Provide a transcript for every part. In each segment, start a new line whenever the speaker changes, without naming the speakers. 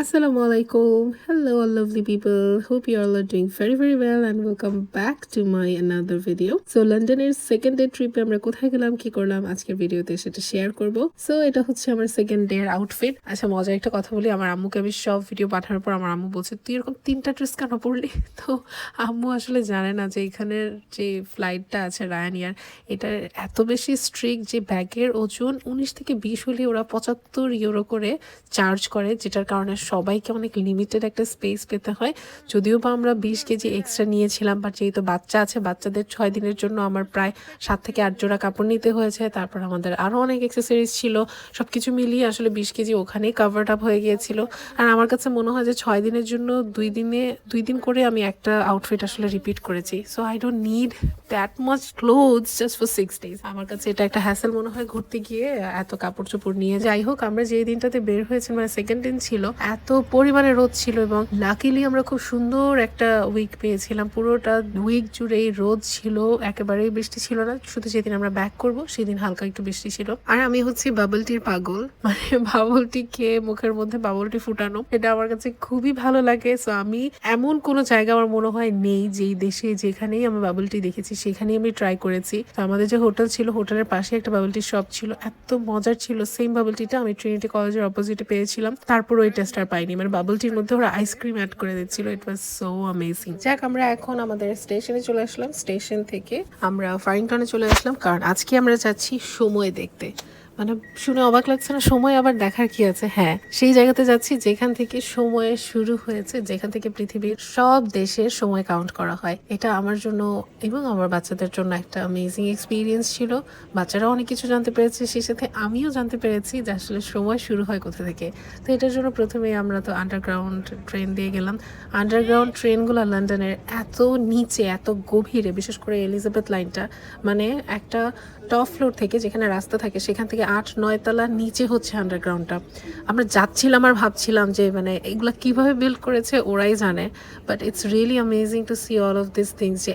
Assalamualaikum. Hello all lovely people. Hope you all are doing very well and welcome back to my another video. So লন্ডনের second day ট্রিপে আমরা কোথায় গেলাম কি করলাম আজকের ভিডিওতে সেটা শেয়ার করব। সো এটা হচ্ছে আমার সেকেন্ড ডে এর আউটফিট। আচ্ছা মজার একটা কথা বলি, আমার আম্মুকে আমি সব ভিডিও পাঠানোর পর আমার আম্মু বলছে তুই এরকম 3টা ড্রেস কেন পরলি। তো আম্মু আসলে জানে না যে এখানের যে ফ্লাইটটা আছে রায়ানিয়ার এটার এত বেশি স্ট্রিক্ট যে ব্যাগের ওজন 19 থেকে 20 হলে ওরা 75 ইউরো করে চার্জ করে, যেটার কারণে সবাইকে অনেক লিমিটেড একটা স্পেস পেতে হয়। যদিও বা আমরা 20 কেজি এক্সট্রা নিয়েছিলাম, বাট যেহেতু বাচ্চা আছে বাচ্চাদের 6 দিনের জন্য আমার প্রায় 7 থেকে 8 জোড়া কাপড় নিতে হয়েছে। তারপর আমাদের আরও অনেক অ্যাক্সেসরিজ ছিল, সব কিছু মিলিয়ে আসলে 20 কেজি ওখানেই কাভার্ড আপ হয়ে গিয়েছিল। আর আমার কাছে মনে হয় যে 6 দিনের জন্য 2 দিন করে আমি একটা আউটফিট আসলে রিপিট করেছি। So I don't need that much clothes just for 6 days. আমার কাছে এটা একটা হ্যাসেল মনে হয় ঘুরতে গিয়ে এত কাপড় চোপড় নিয়ে। যাই হোক, আমরা যে দিনটাতে বের হয়েছি মানে সেকেন্ড দিন ছিল, এত পরিমাণে রোদ ছিল এবং লাকিলি আমরা খুব সুন্দর একটা উইক পেয়েছিলাম। পুরোটা উইক জুড়েই রোদ ছিল, একেবারেই বৃষ্টি ছিল না। শুধু যেদিন আমরা ব্যাক করব সেদিন হালকা একটু বৃষ্টি ছিল। আর আমি হচ্ছি বাবল টির পাগল, মানে বাবল টি খেয়ে মুখের মধ্যে বাবল টি ফুটানো, এটা আমার কাছে খুবই ভালো লাগে। সো আমি এমন কোনো জায়গা আমার মনে হয় নেই যেই দেশে যেখানেই আমি বাবল টি দেখেছি সেখানেই আমি ট্রাই করেছি। তো আমাদের যে হোটেল ছিল হোটেলের পাশে একটা বাবল টি শপ ছিল, এত মজার ছিল। সেম বাবল টিটা আমি ট্রিনিটি কলেজের অপোজিটে পেয়েছিলাম, তারপর ওই টেস্ট আর পাইনি। মানে বাবল টির মধ্যে ওরা আইসক্রিম অ্যাড করে দিচ্ছিল, ইট ওয়াজ সো অ্যামেজিং। যাক, আমরা এখন আমাদের স্টেশনে চলে আসলাম। স্টেশন থেকে আমরা ফারিংটনে চলে আসলাম, কারণ আজকে আমরা যাচ্ছি সময় দেখতে। মানে শুনে অবাক লাগছে না? সময় আবার দেখার কি আছে? হ্যাঁ, সেই জায়গাতে যাচ্ছি যেখান থেকে সময় শুরু হয়েছে, যেখান থেকে পৃথিবীর সব দেশের সময় কাউন্ট করা হয়। এটা আমার জন্য এবং আমার বাচ্চাদের জন্য একটা অ্যামেজিং এক্সপিরিয়েন্স ছিল। বাচ্চারাও অনেক কিছু জানতে পেরেছে, সেই সাথে আমিও জানতে পেরেছি যে আসলে সময় শুরু হয় কোথা থেকে। তো এটার জন্য প্রথমে আমরা তো আন্ডারগ্রাউন্ড ট্রেন দিয়ে গেলাম। আন্ডারগ্রাউন্ড ট্রেনগুলো লন্ডনের এত নিচে, এত গভীরে, বিশেষ করে এলিজাবেথ লাইনটা, মানে একটা টপ ফ্লোর থেকে যেখানে রাস্তা থাকে সেখান থেকে 8-9 তলা নিচে হচ্ছে আন্ডারগ্রাউন্ডটা। আমরা যাচ্ছিলাম আর ভাবছিলাম যে মানে এগুলা কিভাবে বিল্ড করেছে ওরাই জানে, but it's really amazing to see all of this things, যে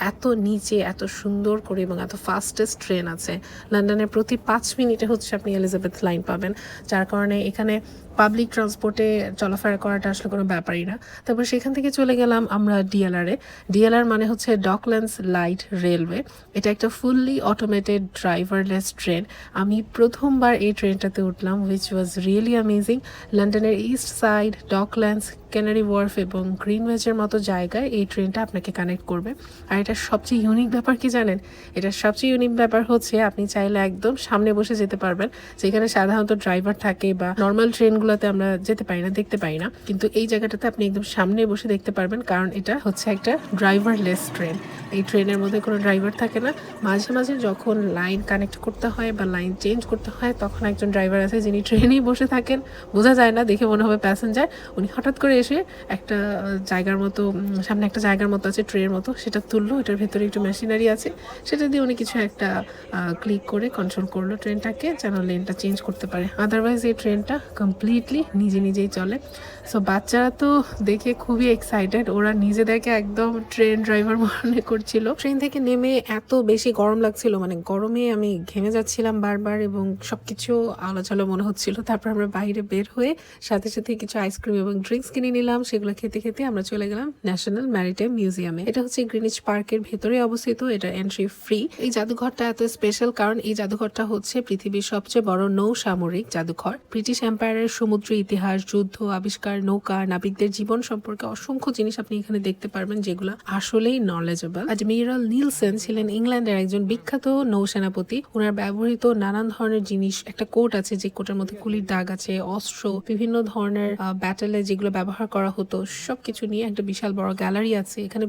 এত নিচে এত সুন্দর করে এবং এত ফাস্টেস্ট ট্রেন আছে। লন্ডনের প্রতি 5 মিনিটে হচ্ছে আপনি এলিজাবেথ লাইন পাবেন, যার কারণে এখানে পাবলিক ট্রান্সপোর্টে চলাফেরা করাটা আসলে কোনো ব্যাপারই না। তারপর সেখান থেকে চলে গেলাম আমরা ডিএলআরে। ডিএলআর মানে হচ্ছে ডকল্যান্ডস লাইট রেলওয়ে। এটা একটা ফুললি অটোমেটেড ড্রাইভারলেস ট্রেন। আমি প্রথমবার এই ট্রেনটাতে উঠলাম, উইচ ওয়াজ রিয়েলি অ্যামেজিং। লন্ডনের east side, Docklands, canary wharf এবং গ্রিনওয়েজের মতো জায়গায় এই ট্রেনটা আপনাকে কানেক্ট করবে। আর এটার সবচেয়ে ইউনিক ব্যাপার কি জানেন? এটার সবচেয়ে ইউনিক ব্যাপার হচ্ছে আপনি চাইলে একদম সামনে বসে যেতে পারবেন, যেখানে সাধারণত ড্রাইভার থাকে বা নর্মাল ট্রেনগুলোতে আমরা যেতে পারি না, দেখতে পাই না। কিন্তু এই জায়গাটাতে আপনি একদম সামনে বসে দেখতে পারবেন, কারণ এটা হচ্ছে একটা ড্রাইভারলেস ট্রেন। এই ট্রেনের মধ্যে কোনো ড্রাইভার থাকে না। মাঝে মাঝে যখন লাইন কানেক্ট করতে হয় বা লাইন চেঞ্জ করতে হয় তখন একজন ড্রাইভার আছে যিনি ট্রেনেই বসে থাকেন, বোঝা যায় না, দেখে মনে হবে প্যাসেঞ্জার। উনি হঠাৎ করে এসে একটা জায়গার মতো, সামনে একটা জায়গার মতো আছে ট্রেনের মতো, সেটা তুললো, এটার ভেতরে একটু মেশিনারি আছে, সেটা দিয়ে উনি কিছু একটা ক্লিক করে কন্ট্রোল করলো ট্রেনটাকে যেন লেনটা চেঞ্জ করতে পারে। আদারওয়াইজ এই ট্রেনটা কমপ্লিটলি নিজেই চলে। সো বাচ্চারা তো দেখে খুবই এক্সাইটেড, ওরা নিজেদেরকে একদম ট্রেন ড্রাইভার মনে করছিল। ট্রেন থেকে নেমে এত বেশি গরম লাগছিল, মানে গরমে আমি ঘেমে যাচ্ছিলাম বারবার এবং সবকিছু আলোচনা মনে হচ্ছিল। তারপর আমরা বাইরে বের হয়ে সাথে কিছু আইসক্রিম এবং ড্রিঙ্কস কিনে নিলাম। সেগুলো খেতে আমরা চলে গেলাম ন্যাশনাল ম্যারিটাইম মিউজিয়ামে। এটা হচ্ছে গ্রিনিচ পার্কের ভেতরে অবস্থিত, এটা এন্ট্রি ফ্রি। এই জাদুঘরটা এত স্পেশাল কারণ এই জাদুঘরটা হচ্ছে পৃথিবীর সবচেয়ে বড় নৌসামরিক জাদুঘর। ব্রিটিশ এম্পায়ারের সমুদ্র ইতিহাস, যুদ্ধ, আবিষ্কার, নৌকা, নাবিকদের জীবন সম্পর্কে অসংখ্য জিনিস আপনি এখানে দেখতে পারবেন, যেগুলো আসলেই নলেজেবল। অ্যাডমিরাল নিলসন ছিলেন ইংল্যান্ডের একজন বিখ্যাত নৌসেনাপতি। ওনার ব্যবহৃত নানান ধরনের জিনিস, একটা কোট আছে যে কোটের মধ্যে কুলির দাগ আছে, অস্ত্র, বিভিন্ন ধরনের ব্যাটেলে যেগুলো ব্যবহার করা হতো, সবকিছু নিয়ে একটা বিশাল বড় গ্যালারি আছে। এখানে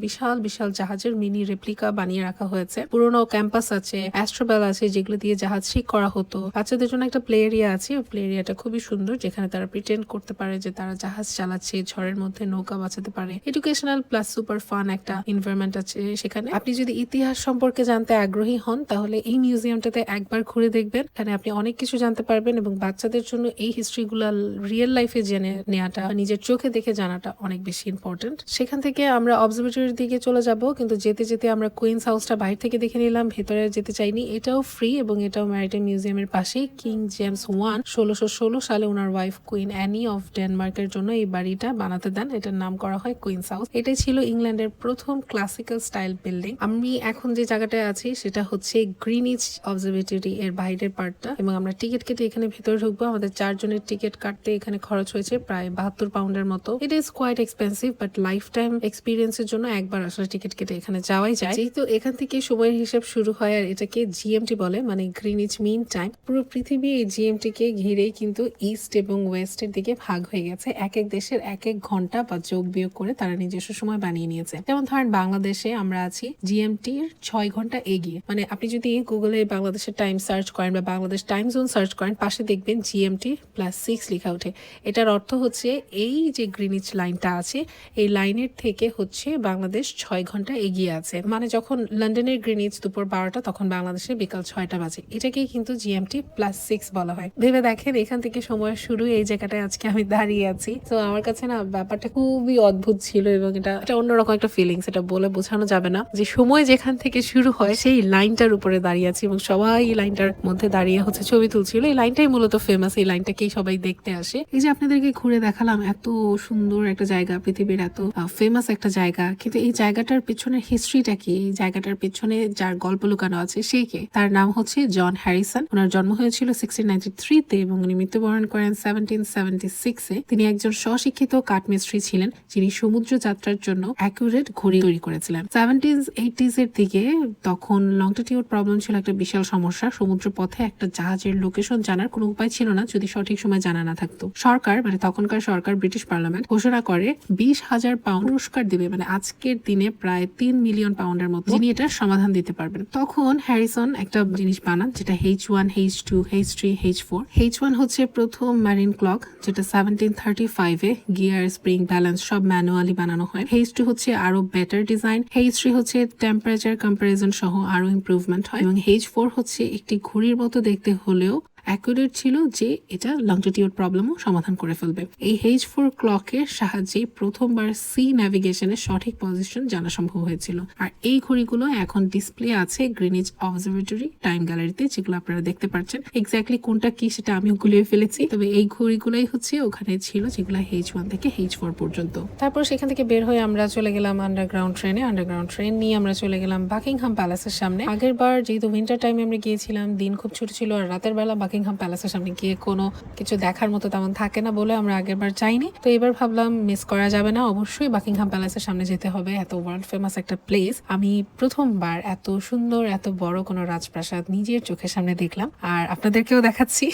বিশাল জাহাজের মিনি রেপ্লিকা বানিয়ে রাখা হয়েছে। পুরোনো ক্যাম্পাস আছে, অ্যাস্ট্রোবেল আছে যেগুলো দিয়ে জাহাজ ঠিক করা হতো। বাচ্চাদের জন্য একটা প্লে এরিয়া আছে, ওই প্লে এরিয়াটা খুবই সুন্দর, যেখানে তারা প্রিটেন্ড করতে পারে যে তারা জাহাজ চালাচ্ছে, ঝড়ের মধ্যে নৌকা বাঁচাতে পারে। এডুকেশনাল প্লাস সুপার ফান একটা এনভায়রনমেন্ট আছে সেখানে। আপনি যদি ইতিহাস সম্পর্কে জানতে আগ্রহী হন তাহলে এই মিউজিয়ামটাতে একবার ঘুরে দেখবেন। এখানে আপনি অনেক কিছু জানতে পারবেন এবং বাচ্চাদের জন্য এই হিস্ট্রিগুলো রিয়েল লাইফে জেনে নেওয়াটা, নিজের চোখে দেখে জানাটা অনেক বেশি ইম্পর্টেন্ট। সেখান থেকে আমরা অবজারভেটরির দিকে চলে যাব, কিন্তু যেতে আমরা কুইন্স হাউসটা বাইরে থেকে দেখে নিলাম, ভেতরে যেতে চাইনি। এটাও ফ্রি এবং এটাও ম্যারিটাইম মিউজিয়ামের পাশেই। কিং জেমস 1 1616 সালে ওনার wife wife queen Anne of ডেনমার্কের জন্য এই বাড়িটা বানাতে দেন। এটার নাম করা হয় কুইন্স হাউস। এটাই ছিল ইংল্যান্ডের প্রথম ক্লাসিক্যাল স্টাইল বিল্ডিং। আমি এখন যে জায়গাটায় আছি সেটা হচ্ছে গ্রিনিচ অবজারভেটরি এর বাইরের পার্টটা, এবং আমরা টিকিট কেটে এখানে ভেতরে ঢুকবো। আমাদের 4 জনের টিকিট কাটতে এখানে খরচ হয়েছে প্রায় 72 পাউন্ডের মতো। It is quite expensive, but lifetime এক্সপিরিয়েন্সের জন্য একবার আসলে টিকিট কেটে এখানে যাওয়াই যায়। যেহেতু এখান থেকে সময়ের হিসাব শুরু হয় আর এটাকে জিএমটি বলে, মানে গ্রিনিচ মিন টাইম। পুরো পৃথিবী এই জিএমটি কে ঘিরেই কিন্তু ইস্ট এবং ওয়েস্টের দিকে ভাগ হয়ে গেছে। এক এক দেশের এক এক ঘন্টা বা যোগ বিয়োগ করে তারা নিজস্ব সময় বানিয়ে নিয়েছে। যেমন ধরেন বাংলাদেশে আমরা আছি জিএমটির 6 ঘন্টা এগিয়ে। মানে আপনি যদি গুগলে বাংলাদেশের টাইম সার্চ করেন বা বাংলাদেশ টাইম জোন সার্চ করেন, পাশে দেখবেন জিএমটি +6 লেখা ওঠে। এটার অর্থ হচ্ছে এই যে গ্রিনিচ লাইনটা আছে এই লাইনের থেকে হচ্ছে বাংলাদেশ 6 ঘন্টা এগিয়ে আছে। মানে যখন লন্ডনের গ্রিনিচ দুপুর 12টা তখন বাংলাদেশে বিকাল 6টা বাজে। এটাকেই কিন্তু জিএমটি +6 বলা হয়। ভেবে দেখেন এখান থেকে সময় শুরু। এই জায়গাটায় আজকে আমি দাঁড়িয়ে আছি। তো আমার কাছে না ব্যাপারটা খুবই অদ্ভুত ছিল এবং এটা অন্যরকম একটা ফিলিংস। এটা বলে বোঝানো যাবে না যে সময় যেখান থেকে শুরু হয় সেই লাইনটার উপরে দাঁড়িয়ে আছি এবং সবাই এই লাইনটার মধ্যে দাঁড়িয়ে হচ্ছে ছবি তুলছিল। এই লাইনটাই মূলত ফেমাস, এই লাইনটাকেই সবাই দেখতে আসে। এই যে আপনাদেরকে ঘুরে দেখালাম এত সুন্দর একটা জায়গা, পৃথিবীর এত ফেমাস একটা জায়গা, কিন্তু এই জায়গাটার পেছনে হিস্ট্রিটা কি? এই জায়গাটার পেছনে যার গল্প লুকানো আছে সেই কে? তার নাম হচ্ছে জন হ্যারিসন। ওনার জন্ম হয়েছিল 1693 এবং উনি মৃত্যুবরণ করেন 1776 তিনি একজন স্বশিক্ষিত কাঠমিস্ত্রি ছিলেন যিনি সমুদ্র যাত্রার জন্য অ্যাকুরেট ঘড়ি তৈরি করেছিলেন। 70s-80s এর দিকে তখন লংটিটিউড প্রবলেম ছিল একটা বিশাল সমস্যা। সমুদ্র পথে একটা জাহাজের লোকেশন জানার কোনো উপায় ছিল না যদি সঠিক সময় জানা না থাকতো। সরকার, মানে তখনকার সরকার ব্রিটিশ পার্লামেন্ট ঘোষণা করে 20,000 পাউন্ড পুরস্কার দিবে, মানে আজকের দিনে প্রায় 3 মিলিয়ন পাউন্ডের মতো, যিনি এটার সমাধান দিতে পারবেন। তখন হ্যারিসন একটা জিনিস বানান যেটা H1, H2, H3, H4। H1 হচ্ছে প্রথম ম্যারিন ক্লক, যেটা 1735 গিয়ার, স্প্রিং, ব্যালেন্স সব ম্যানুয়ালি বানানো হয়। H2 হচ্ছে আরো বেটার ডিজাইন। H3 হচ্ছে টেম্পারেচার কম্পারিজন সহ আরো ইমপ্রুভমেন্ট হয় এবং H4 হচ্ছে একটি ঘড়ির মতো দেখতে হলেও অ্যাকুরেট ছিল যে এটা লংটিটিউড প্রবলেমও সমাধান করে ফেলবে। এই H4 ক্লকের সাহায্যে প্রথমবার সি ন্যাভিগেশনের সঠিক পজিশন জানা সম্ভব হয়েছিল। আর এই ঘড়িগুলো এখন ডিসপ্লে আছে গ্রিনিচ অবজারভেটরি টাইম গ্যালারিতে, যেগুলো আপনারা দেখতে পাচ্ছেন। এক্স্যাক্টলি কোনটা কি সেটা আমিও গুলিয়ে ফেলেছি, তবে এই ঘড়িগুলোই হচ্ছে ওখানে ছিল যেগুলো H1 থেকে H4 পর্যন্ত। তারপর সেখান থেকে বের হয়ে আমরা চলে গেলাম আন্ডারগ্রাউন্ড ট্রেনে। আন্ডারগ্রাউন্ড ট্রেন নিয়ে আমরা চলে গেলাম বাকিংহাম প্যালেসের সামনে। আগের বার যেহেতু উইন্টার টাইমে আমরা গিয়েছিলাম, দিন খুব ছোট ছিল আর রাতের বেলা বাকিংহাম প্যালেসের সামনে গিয়ে কোনো কিছু দেখার মতো তেমন থাকে না বলে আমরা আগের বার যাইনি। তো এবার ভাবলাম মিস করা যাবে না, অবশ্যই বাকিংহাম প্যালেসের সামনে যেতে হবে। এত ওয়ার্ল্ড ফেমাস একটা প্লেস। আমি প্রথমবার এত সুন্দর এত বড় কোনো রাজপ্রাসাদ নিজের চোখের সামনে দেখলাম আর আপনাদেরকেও দেখাচ্ছি।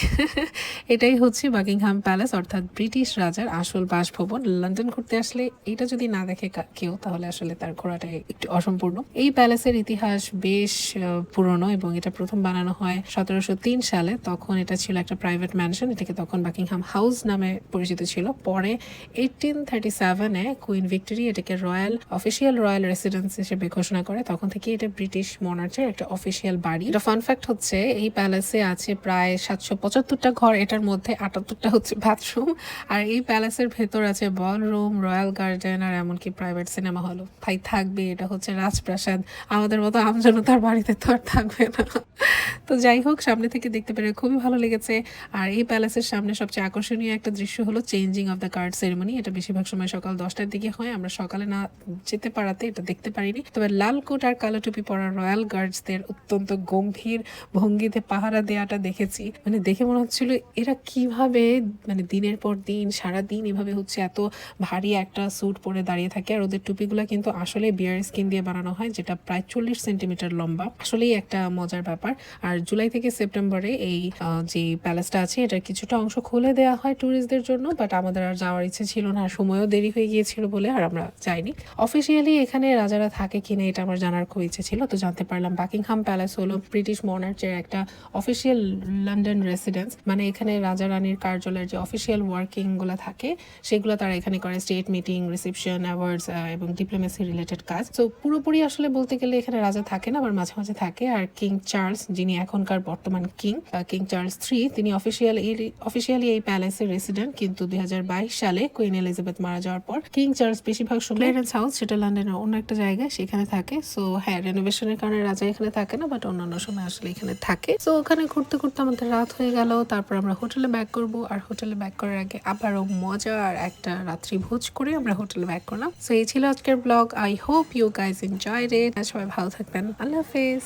এটাই হচ্ছে বাকিংহাম প্যালেস, অর্থাৎ ব্রিটিশ রাজার আসল বাসভবন। লন্ডন ঘুরতে আসলে এটা যদি না দেখে কেউ তাহলে আসলে তার ঘোরাটা একটু অসম্পূর্ণ। এই প্যালেসের ইতিহাস বেশ পুরনো এবং এটা প্রথম বানানো হয় 1703 সালে। তখন এটা ছিল একটা প্রাইভেট ম্যানশন। এটাকে তখন বাকিংহাম হাউস নামে পরিচিত ছিল। পরে 1837-এ কুইন ভিক্টোরি এটাকে অফিসিয়াল রয়্যাল রেসিডেন্স হিসেবে ঘোষণা করে। তখন থেকে এটা ব্রিটিশ মনার্চের একটা অফিসিয়াল বাড়ি। এটা ফান ফ্যাক্ট হচ্ছে এই প্যালেসে আছে প্রায় 775টা ঘর, এটার মধ্যে 78টা হচ্ছে বাথরুম। আর এই প্যালেসের ভেতর আছে বলরুম, রয়্যাল গার্ডেন আর এমনকি প্রাইভেট সিনেমা হল। ভাই থাকবে, এটা হচ্ছে রাজপ্রাসাদ, আমাদের মতো আমজনতার বাড়িতে তো আর থাকবে না। তো যাই হোক, সামনে থেকে দেখতে পেরে খুবই ভালো লেগেছে। আর এই প্যালেসের সামনে সবচেয়ে আকর্ষণীয় একটা দৃশ্য হলো changing of the guard ceremony. এটা বেশিরভাগ সময় সকাল 10টার দিকে হয়। আমরা সকালে না যেতে পারাতে এটা দেখতে পারিনি, তবে লাল কোট আর কালো টুপি পরা রয়্যাল গার্ডসদের অত্যন্ত গম্ভীর ভঙ্গিতে পাহারা দেওয়াটা দেখেছি। মানে দেখে মনে হচ্ছিল এরা কিভাবে মানে দিনের পর দিন সারাদিন এভাবে হচ্ছে এত ভারী একটা স্যুট পরে দাঁড়িয়ে থাকে। আর ওদের টুপিগুলো কিন্তু আসলে বিয়ার স্কিন দিয়ে বানানো হয়, যেটা প্রায় 40 সেন্টিমিটার লম্বা। আসলেই একটা মজার ব্যাপার। আর জুলাই থেকে সেপ্টেম্বরে এই যে প্যালেসটা আছে এটার কিছুটা অংশ খুলে দেওয়া হয় ট্যুরিস্টদের জন্য, বাট আমাদের আর যাওয়ার ইচ্ছে ছিল না, আর সময়ও দেরি হয়ে গিয়েছিল বলে আর আমরা যাইনি। অফিসিয়ালি এখানে রাজারা থাকে কিনা এটা আমার জানার খুব ইচ্ছে ছিল, তো জানতে পারলাম বাকিংহাম প্যালেস হলো ব্রিটিশ মনার্চের একটা অফিসিয়াল লন্ডন রেসিডেন্স। মানে এখানে রাজা রানীর কার্যালয়ের যে অফিসিয়াল ওয়ার্কিং গুলো থাকে সেগুলো তারা এখানে করে, স্টেট মিটিং, রিসেপশন, অ্যাওয়ার্ডস এবং ডিপ্লোমেসি রিলেটেড কাজ। তো পুরোপুরি আসলে বলতে গেলে এখানে রাজা থাকে না, আবার মাঝে মাঝে থাকে। আর কিং চার্লস যিনি যিনি এখনকার বর্তমান কিং চার্লস III, তিনি অফিসিয়ালি এই প্যালেসের রেসিডেন্ট, কিন্তু 2022 সালে কুইন এলিজাবেথ মারা যাওয়ার পর কিং চার্লস বেশিরভাগ সময় ক্লিয়ারেন্স হাউস, সেটা লন্ডনের অন্য একটা জায়গায়, সেখানে থাকে। সো হ্যাঁ, রেনোভেশনের কারণে রাজা এখানে থাকে না, বাট অন্যান্য সময় আসলে এখানে থাকে। সো ওখানে ঘুরতে ঘুরতে আমাদের রাত হয়ে গেল। তারপর আমরা হোটেলে ব্যাক করব, আর হোটেলে ব্যাক করার আগে আবারও মজার একটা রাত্রি ভোজ করে আমরা হোটেলে ব্যাক করলাম। সো এই ছিল আজকের blog. I hope you guys enjoyed it. সবাই ভালো থাকবেন। আল্লাহ হাফেজ।